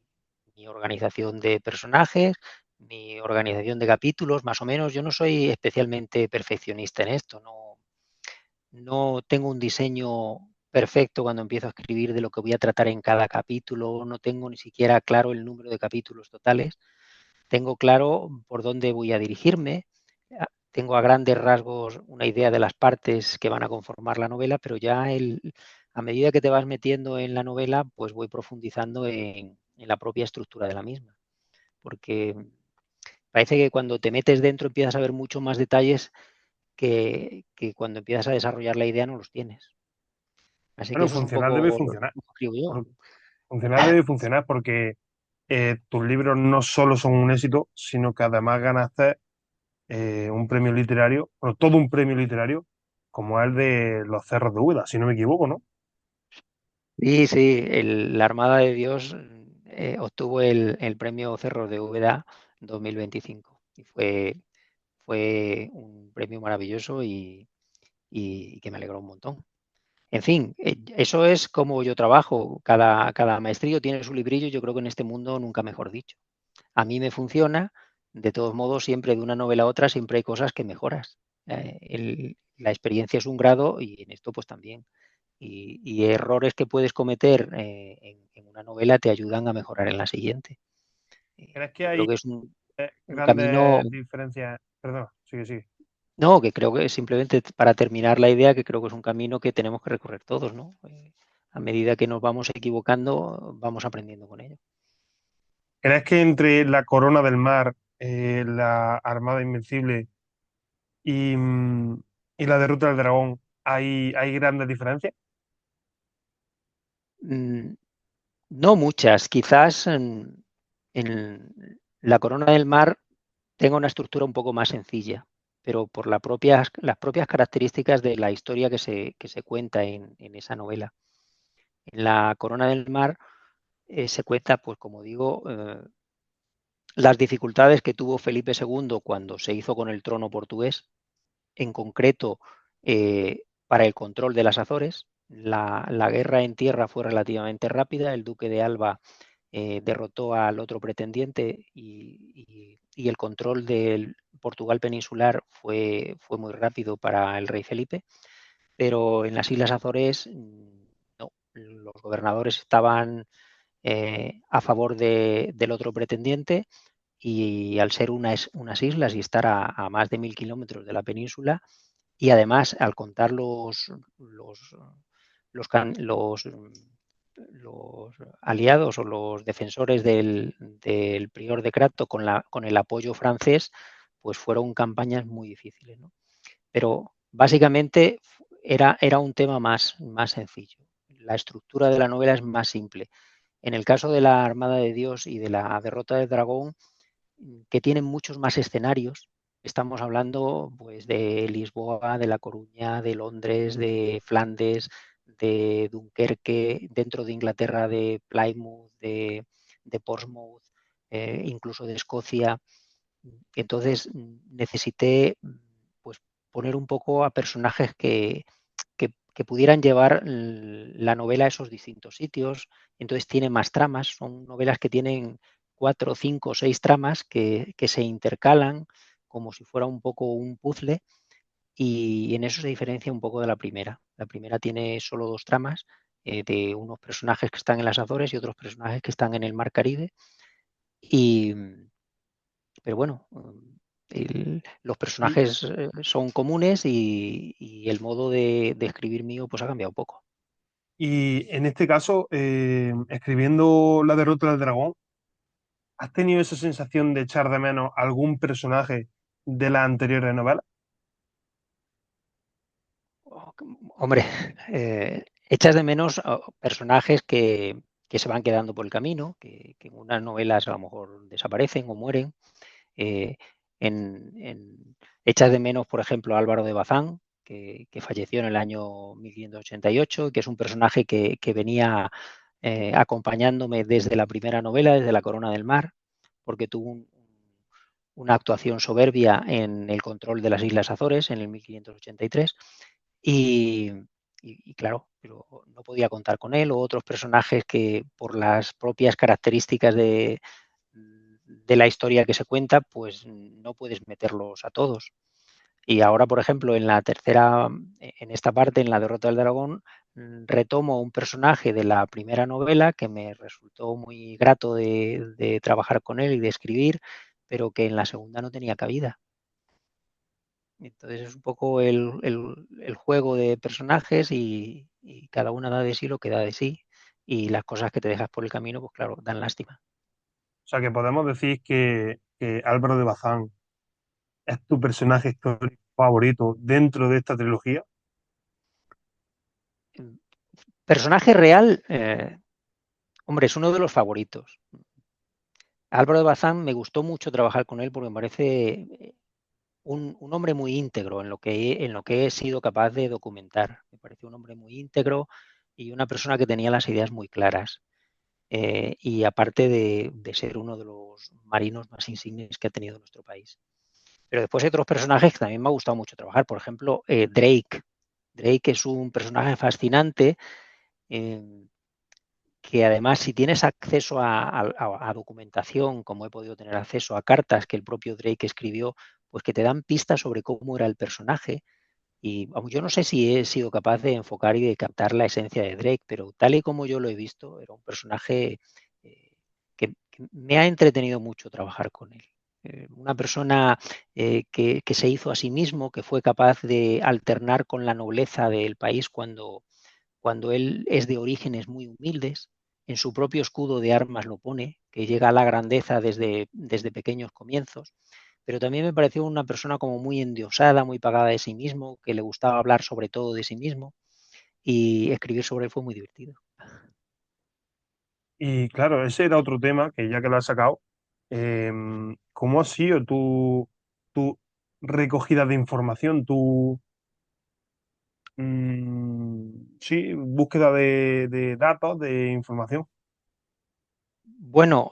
organización de personajes, mi organización de capítulos, más o menos. Yo no soy especialmente perfeccionista en esto, no tengo un diseño perfecto cuando empiezo a escribir de lo que voy a tratar en cada capítulo, no tengo ni siquiera claro el número de capítulos totales, tengo claro por dónde voy a dirigirme, tengo a grandes rasgos una idea de las partes que van a conformar la novela, pero ya a medida que te vas metiendo en la novela, pues voy profundizando en la propia estructura de la misma, porque parece que cuando te metes dentro empiezas a ver mucho más detalles que cuando empiezas a desarrollar la idea no los tienes. Así que Bueno, eso es un funcionar debe poco funcionar. lo que escribo yo. Funcionar debe funcionar porque tus libros no solo son un éxito, sino que además ganaste un premio literario, bueno, todo un premio literario, como el de Los Cerros de Úbeda, si no me equivoco, ¿no? Sí, la Armada de Dios obtuvo el premio Cerros de Úbeda 2025 y fue un premio maravilloso y que me alegró un montón. En fin, eso es como yo trabajo. Cada maestrillo tiene su librillo, yo creo que en este mundo nunca mejor dicho. A mí me funciona, de todos modos, siempre de una novela a otra, siempre hay cosas que mejoras. La experiencia es un grado y en esto pues también. Y errores que puedes cometer en una novela te ayudan a mejorar en la siguiente. ¿Crees que Yo creo hay que es un camino, grandes diferencias? Perdón, sigue, sigue. no, que creo que simplemente para terminar la idea, que creo que es un camino que tenemos que recorrer todos, ¿no? A medida que nos vamos equivocando, vamos aprendiendo con ello. ¿Crees que entre La Corona del Mar, La Armada Invencible y La derrota del dragón, ¿hay grandes diferencias? Mm, No muchas, quizás en La corona del mar tenga una estructura un poco más sencilla, pero por las propias características de la historia que se cuenta en esa novela. En La corona del mar se cuenta, pues como digo, las dificultades que tuvo Felipe II cuando se hizo con el trono portugués, en concreto para el control de las Azores. La guerra en tierra fue relativamente rápida, el duque de Alba derrotó al otro pretendiente y el control del Portugal peninsular fue muy rápido para el rey Felipe, pero en las Islas Azores no, los gobernadores estaban a favor del otro pretendiente y al ser unas islas y estar a más de 1000 kilómetros de la península y además al contar los, los aliados o los defensores del prior de Crato con el apoyo francés, pues fueron campañas muy difíciles, ¿no? Pero básicamente era un tema más sencillo. La estructura de la novela es más simple. En el caso de la Armada de Dios y de la derrota del dragón, que tienen muchos más escenarios, estamos hablando pues de Lisboa, de La Coruña, de Londres, de Flandes, de Dunkerque, dentro de Inglaterra, de Plymouth, de Portsmouth, incluso de Escocia. Entonces necesité pues poner un poco a personajes que pudieran llevar la novela a esos distintos sitios. Entonces tiene más tramas, son novelas que tienen 4, 5, 6 tramas que se intercalan como si fuera un poco un puzzle y en eso se diferencia un poco de la primera. La primera tiene solo 2 tramas de unos personajes que están en las Azores y otros personajes que están en el Mar Caribe. Y, pero bueno, los Y, personajes son comunes y el modo de escribir mío pues ha cambiado un poco. y en este caso, escribiendo La derrota del dragón, ¿has tenido esa sensación de echar de menos algún personaje de las anteriores novelas? Hombre, echas de menos personajes que se van quedando por el camino, que en unas novelas a lo mejor desaparecen o mueren. Eh, echas de menos, por ejemplo, a Álvaro de Bazán, que falleció en el año 1588, que es un personaje que venía acompañándome desde la primera novela, desde La Corona del Mar, porque tuvo una actuación soberbia en el control de las Islas Azores en el 1583 y, y claro, pero no podía contar con él o otros personajes que por las propias características de la historia que se cuenta, pues no puedes meterlos a todos. Y ahora, por ejemplo, en la tercera, en esta parte, en La derrota del dragón, retomo un personaje de la primera novela que me resultó muy grato de trabajar con él y de escribir, pero que en la segunda no tenía cabida. Entonces es un poco el juego de personajes y cada una da de sí lo que da de sí y las cosas que te dejas por el camino, pues claro, dan lástima. O sea, que podemos decir que Álvaro de Bazán es tu personaje histórico favorito dentro de esta trilogía. Personaje real, hombre, es uno de los favoritos. Álvaro de Bazán me gustó mucho trabajar con él porque me parece un hombre muy íntegro en lo que he sido capaz de documentar. Me pareció un hombre muy íntegro y una persona que tenía las ideas muy claras. Y aparte de ser uno de los marinos más insignes que ha tenido nuestro país. Pero después hay otros personajes que también me ha gustado mucho trabajar. Por ejemplo, Drake. Drake es un personaje fascinante eh, que además si tienes acceso a documentación, como he podido tener acceso a cartas que el propio Drake escribió, pues que te dan pistas sobre cómo era el personaje. Y vamos, yo no sé si he sido capaz de enfocar y de captar la esencia de Drake, pero tal y como yo lo he visto, era un personaje que me ha entretenido mucho trabajar con él. Una persona que se hizo a sí mismo, que fue capaz de alternar con la nobleza del país cuando él es de orígenes muy humildes. En su propio escudo de armas lo pone, que llega a la grandeza desde pequeños comienzos, pero también me pareció una persona como muy endiosada, muy pagada de sí mismo, que le gustaba hablar sobre todo de sí mismo, y escribir sobre él fue muy divertido. Y claro, ese era otro tema que ya que lo has sacado, ¿cómo ha sido tu recogida de información, sí, búsqueda de datos, de información? Bueno,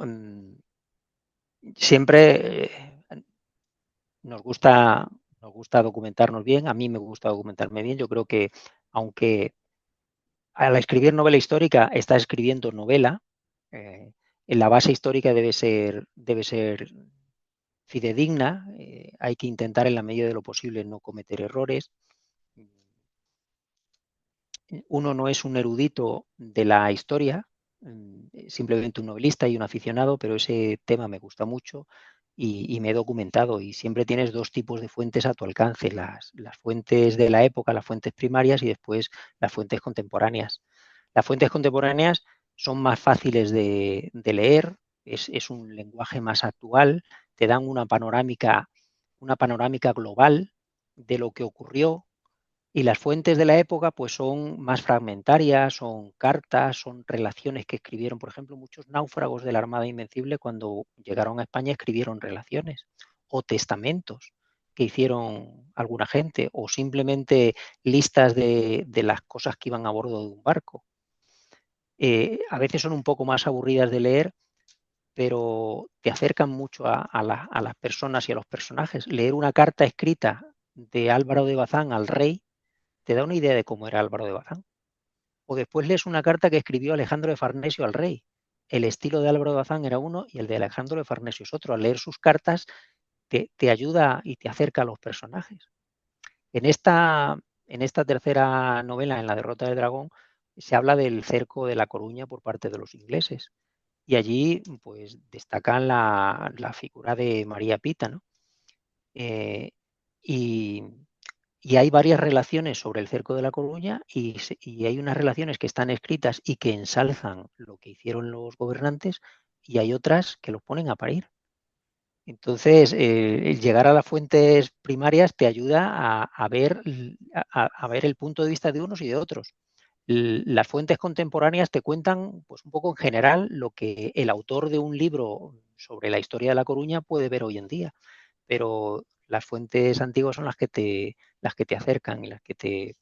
siempre nos gusta, nos gusta documentarnos bien, a mí me gusta documentarme bien, yo creo que aunque al escribir novela histórica estás escribiendo novela, en la base histórica debe ser fidedigna, hay que intentar en la medida de lo posible no cometer errores. Uno no es un erudito de la historia, simplemente un novelista y un aficionado, pero ese tema me gusta mucho y me he documentado y siempre tienes dos tipos de fuentes a tu alcance, las fuentes de la época, las fuentes primarias y después las fuentes contemporáneas. Las fuentes contemporáneas son más fáciles de leer, es un lenguaje más actual, te dan una panorámica global de lo que ocurrió y las fuentes de la época pues son más fragmentarias, son cartas, son relaciones que escribieron, por ejemplo, muchos náufragos de la Armada Invencible cuando llegaron a España escribieron relaciones o testamentos que hicieron alguna gente o simplemente listas de las cosas que iban a bordo de un barco. A veces son un poco más aburridas de leer, pero te acercan mucho a las personas y a los personajes. Leer una carta escrita de Álvaro de Bazán al rey te da una idea de cómo era Álvaro de Bazán. O después lees una carta que escribió Alejandro de Farnesio al rey. El estilo de Álvaro de Bazán era uno y el de Alejandro de Farnesio es otro. Al leer sus cartas te ayuda y te acerca a los personajes. En esta tercera novela, en La derrota del dragón, se habla del cerco de La Coruña por parte de los ingleses. Y allí pues destacan la figura de María Pita, ¿no? Eh, y, y hay varias relaciones sobre el cerco de La Coruña y hay unas relaciones que están escritas y que ensalzan lo que hicieron los gobernantes y hay otras que los ponen a parir. Entonces, el llegar a las fuentes primarias te ayuda a ver el punto de vista de unos y de otros. Las fuentes contemporáneas te cuentan, pues un poco en general, lo que el autor de un libro sobre la historia de La Coruña puede ver hoy en día, pero las fuentes antiguas son las que te acercan y las que te...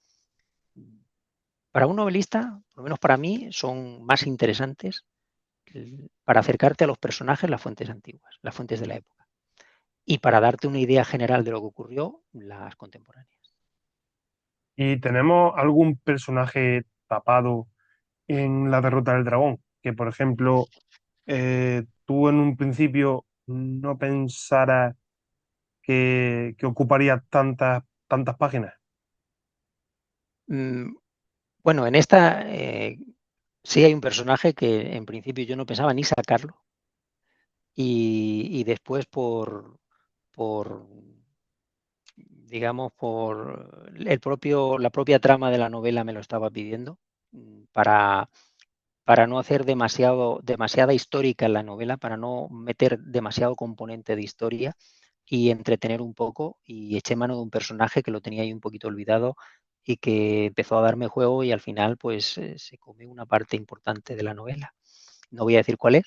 Para un novelista, por lo menos para mí, son más interesantes para acercarte a los personajes las fuentes antiguas, las fuentes de la época. Y para darte una idea general de lo que ocurrió, las contemporáneas. ¿Y tenemos algún personaje tapado en la derrota del dragón? Que, por ejemplo, tú en un principio no pensaras que ocuparía tantas páginas. Bueno, en esta sí hay un personaje que en principio yo no pensaba ni sacarlo y después por digamos, por la propia trama de la novela me lo estaba pidiendo para, para no hacer demasiada histórica en la novela, para no meter demasiado componente de historia y entretener un poco y eché mano de un personaje que lo tenía ahí un poquito olvidado y que empezó a darme juego y al final pues se come una parte importante de la novela. No voy a decir cuál es,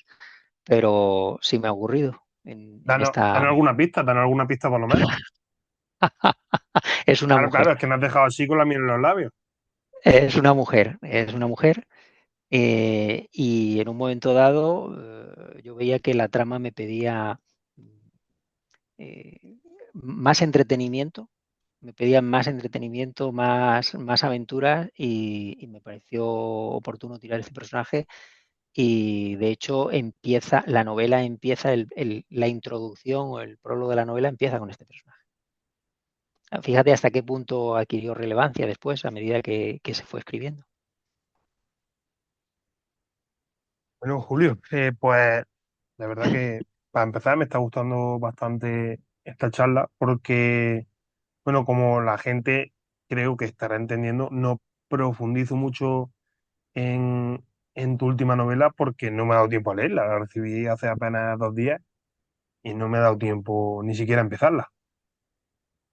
pero sí me ha ocurrido en esta... Danos alguna pista por lo menos. Es una Claro, mujer, claro, es que me has dejado así con la miel en los labios. es una mujer y en un momento dado yo veía que la trama me pedía eh, más entretenimiento, me pedían más entretenimiento, más aventuras y me pareció oportuno tirar ese personaje y de hecho la novela empieza, la introducción o el prólogo de la novela empieza con este personaje. Fíjate hasta qué punto adquirió relevancia después a medida que se fue escribiendo. Bueno, Julio, pues la verdad que para empezar me está gustando bastante esta charla porque, bueno, como la gente creo que estará entendiendo, no profundizo mucho en tu última novela porque no me ha dado tiempo a leerla, la recibí hace apenas 2 días y no me ha dado tiempo ni siquiera a empezarla.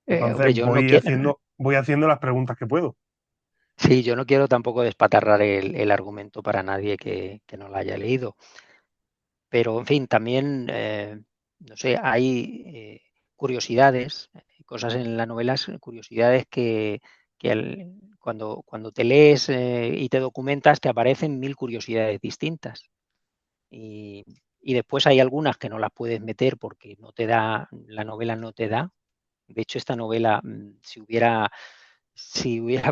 Entonces Hombre, yo no quiero, voy haciendo las preguntas que puedo. sí, yo no quiero tampoco despatarrar el argumento para nadie que no la haya leído. Pero, en fin, también, no sé, hay curiosidades, cosas en las novelas, curiosidades que cuando te lees y te documentas te aparecen 1000 curiosidades distintas. Y, y después hay algunas que no las puedes meter porque no te da, la novela no te da. De hecho, esta novela, si hubiera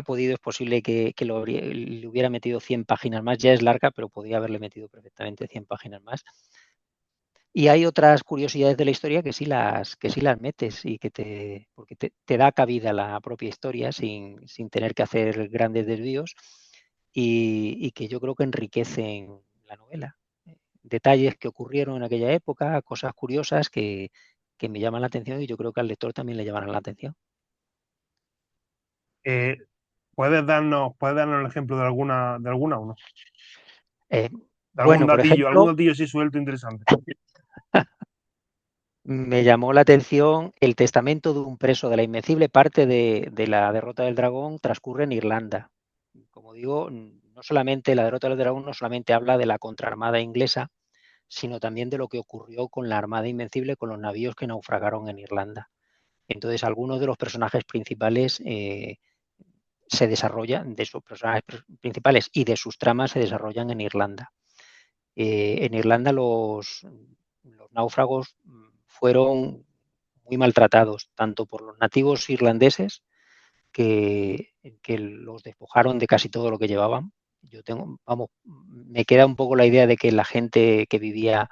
podido, es posible que le hubiera metido 100 páginas más. Ya es larga, pero podía haberle metido perfectamente 100 páginas más. Y hay otras curiosidades de la historia que sí las metes y porque te da cabida la propia historia sin tener que hacer grandes desvíos y que yo creo que enriquecen la novela. Detalles que ocurrieron en aquella época, cosas curiosas que me llaman la atención y yo creo que al lector también le llamarán la atención. Eh, puedes darnos el ejemplo de alguna o no? Eh, De bueno, por algún ejemplo, datillo así suelto interesante. me llamó la atención el testamento de un preso de la Invencible. Parte de la derrota del dragón transcurre en Irlanda. Como digo, no solamente la derrota del dragón no solamente habla de la contraarmada inglesa, sino también de lo que ocurrió con la Armada Invencible, con los navíos que naufragaron en Irlanda. Entonces, algunos de los personajes principales se desarrollan, de sus personajes principales y de sus tramas se desarrollan en Irlanda. En Irlanda los náufragos fueron muy maltratados, tanto por los nativos irlandeses, que los despojaron de casi todo lo que llevaban. Me queda un poco la idea de que la gente que vivía,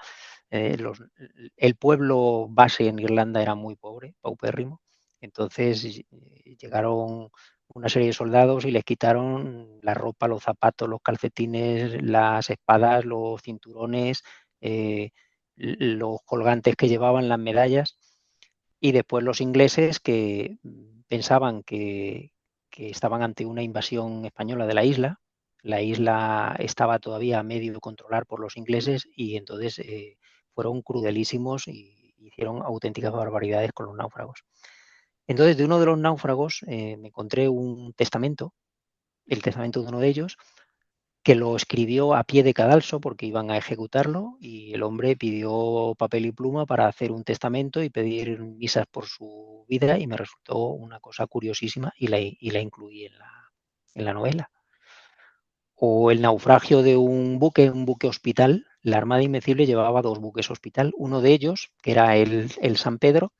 el pueblo base en Irlanda era muy pobre, paupérrimo. Entonces llegaron una serie de soldados y les quitaron la ropa, los zapatos, los calcetines, las espadas, los cinturones, los colgantes que llevaban, las medallas. Y después los ingleses que pensaban que estaban ante una invasión española de la isla. La isla estaba todavía a medio de controlar por los ingleses y entonces fueron crudelísimos y hicieron auténticas barbaridades con los náufragos. Entonces, de uno de los náufragos me encontré un testamento, el testamento de uno de ellos, que lo escribió a pie de cadalso porque iban a ejecutarlo y el hombre pidió papel y pluma para hacer un testamento y pedir misas por su vida y me resultó una cosa curiosísima y la incluí en la novela. O el naufragio de un buque hospital. La Armada Invencible llevaba 2 buques hospital. Uno de ellos, que era el San Pedro,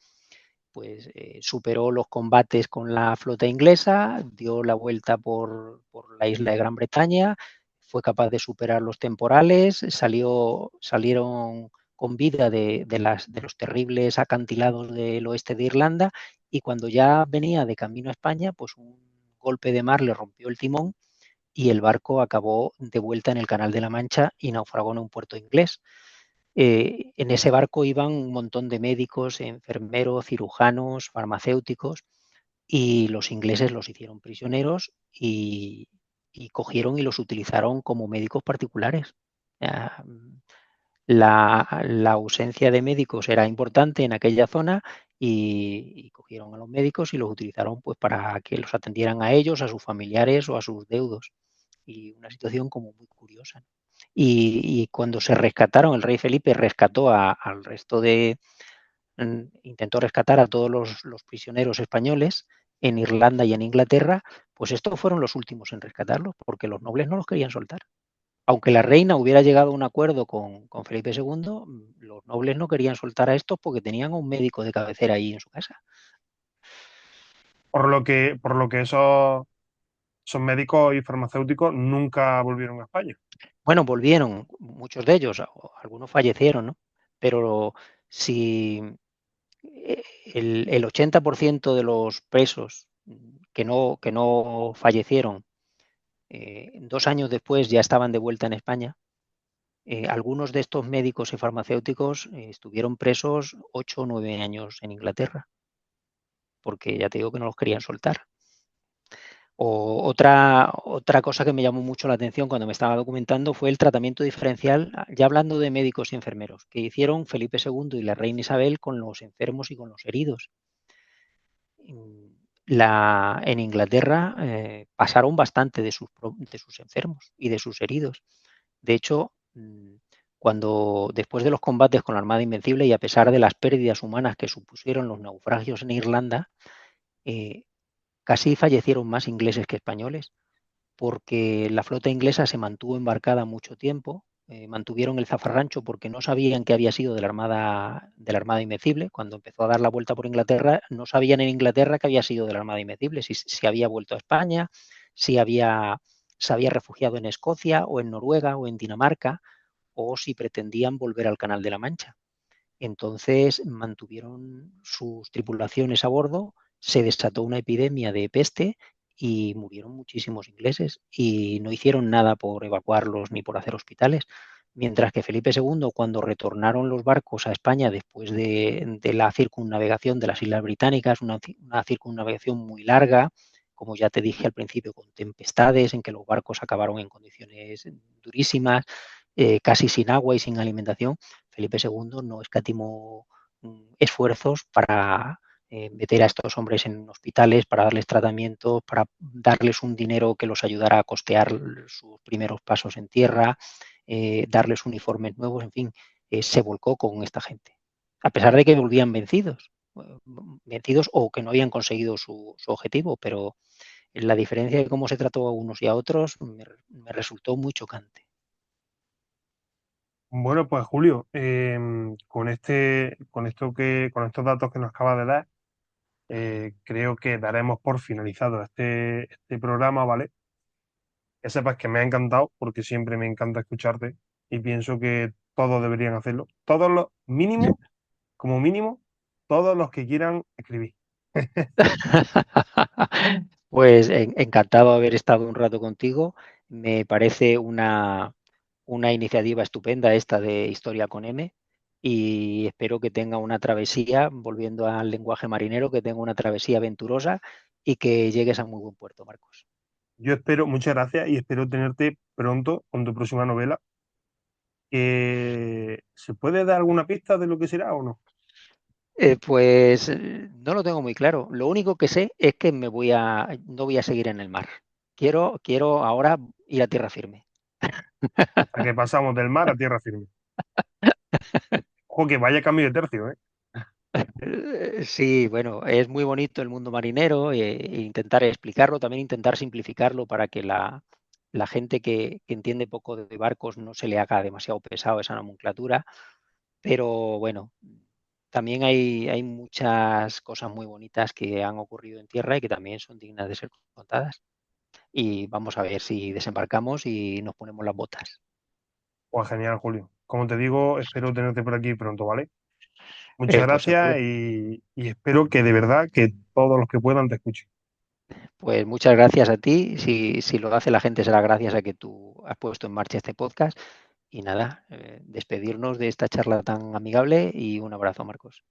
pues superó los combates con la flota inglesa, dio la vuelta por la isla de Gran Bretaña, fue capaz de superar los temporales, salieron con vida de los terribles acantilados del oeste de Irlanda y cuando ya venía de camino a España, pues un golpe de mar le rompió el timón y el barco acabó de vuelta en el Canal de la Mancha y naufragó en un puerto inglés. En ese barco iban un montón de médicos, enfermeros, cirujanos, farmacéuticos, y los ingleses los hicieron prisioneros y cogieron y los utilizaron como médicos particulares. La ausencia de médicos era importante en aquella zona y cogieron a los médicos y los utilizaron pues para que los atendieran a ellos, a sus familiares o a sus deudos. Y una situación como muy curiosa. Y cuando se rescataron, el rey Felipe rescató al resto intentó rescatar a todos los prisioneros españoles en Irlanda y en Inglaterra, pues estos fueron los últimos en rescatarlos, porque los nobles no los querían soltar. Aunque la reina hubiera llegado a un acuerdo con Felipe II, los nobles no querían soltar a estos porque tenían a un médico de cabecera ahí en su casa. Por lo que esos médicos y farmacéuticos nunca volvieron a España. Bueno, volvieron, muchos de ellos, algunos fallecieron, ¿no? Pero si el 80% de los presos que no fallecieron 2 años después ya estaban de vuelta en España. Algunos de estos médicos y farmacéuticos estuvieron presos 8 o 9 años en Inglaterra, porque ya te digo que no los querían soltar. Otra cosa que me llamó mucho la atención cuando me estaba documentando fue el tratamiento diferencial, ya hablando de médicos y enfermeros, que hicieron Felipe II y la reina Isabel con los enfermos y con los heridos. En Inglaterra pasaron bastante de sus enfermos y de sus heridos. De hecho, después de los combates con la Armada Invencible y a pesar de las pérdidas humanas que supusieron los naufragios en Irlanda, casi fallecieron más ingleses que españoles, porque la flota inglesa se mantuvo embarcada mucho tiempo, mantuvieron el zafarrancho porque no sabían qué había sido de la Armada Invencible. Cuando empezó a dar la vuelta por Inglaterra, no sabían en Inglaterra qué había sido de la Armada Invencible, si había vuelto a España, se había refugiado en Escocia o en Noruega o en Dinamarca, o si pretendían volver al Canal de la Mancha. Entonces mantuvieron sus tripulaciones a bordo, se desató una epidemia de peste y murieron muchísimos ingleses y no hicieron nada por evacuarlos ni por hacer hospitales. Mientras que Felipe II, cuando retornaron los barcos a España después de la circunnavegación de las Islas Británicas, una circunnavegación muy larga, como ya te dije al principio, con tempestades en que los barcos acabaron en condiciones durísimas, casi sin agua y sin alimentación, Felipe II no escatimó esfuerzos para meter a estos hombres en hospitales, para darles tratamiento, para darles un dinero que los ayudara a costear sus primeros pasos en tierra, darles uniformes nuevos, en fin, se volcó con esta gente. A pesar de que volvían vencidos o que no habían conseguido su objetivo, pero la diferencia de cómo se trató a unos y a otros me resultó muy chocante. Bueno, pues Julio, con estos datos que nos acabas de dar, creo que daremos por finalizado este programa, ¿vale? Que sepas que me ha encantado, porque siempre me encanta escucharte y pienso que todos deberían hacerlo. Todos los mínimo, como mínimo, todos los que quieran escribir. Pues encantado de haber estado un rato contigo. Me parece una iniciativa estupenda esta de Historia con M y espero que tenga una travesía, volviendo al lenguaje marinero, que tenga una travesía aventurosa y que llegues a muy buen puerto, Marcos. Yo espero, muchas gracias, y espero tenerte pronto con tu próxima novela. ¿Se puede dar alguna pista de lo que será o no? Pues no lo tengo muy claro. Lo único que sé es que no voy a seguir en el mar. Quiero ahora ir a tierra firme. A que pasamos del mar a tierra firme. Ojo, que vaya cambio de tercio, ¿eh? Sí, bueno, es muy bonito el mundo marinero e intentar explicarlo, también intentar simplificarlo para que la gente que entiende poco de barcos no se le haga demasiado pesado esa nomenclatura. Pero bueno, también hay muchas cosas muy bonitas que han ocurrido en tierra y que también son dignas de ser contadas. Y vamos a ver si desembarcamos y nos ponemos las botas. Pues genial, Julio. Como te digo, espero tenerte por aquí pronto, ¿vale? Muchas Pues gracias y espero que de verdad que todos los que puedan te escuchen. Pues muchas gracias a ti. Si lo hace la gente será gracias a que tú has puesto en marcha este podcast. Y nada, despedirnos de esta charla tan amigable y un abrazo, Marcos.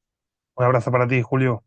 Un abrazo para ti, Julio.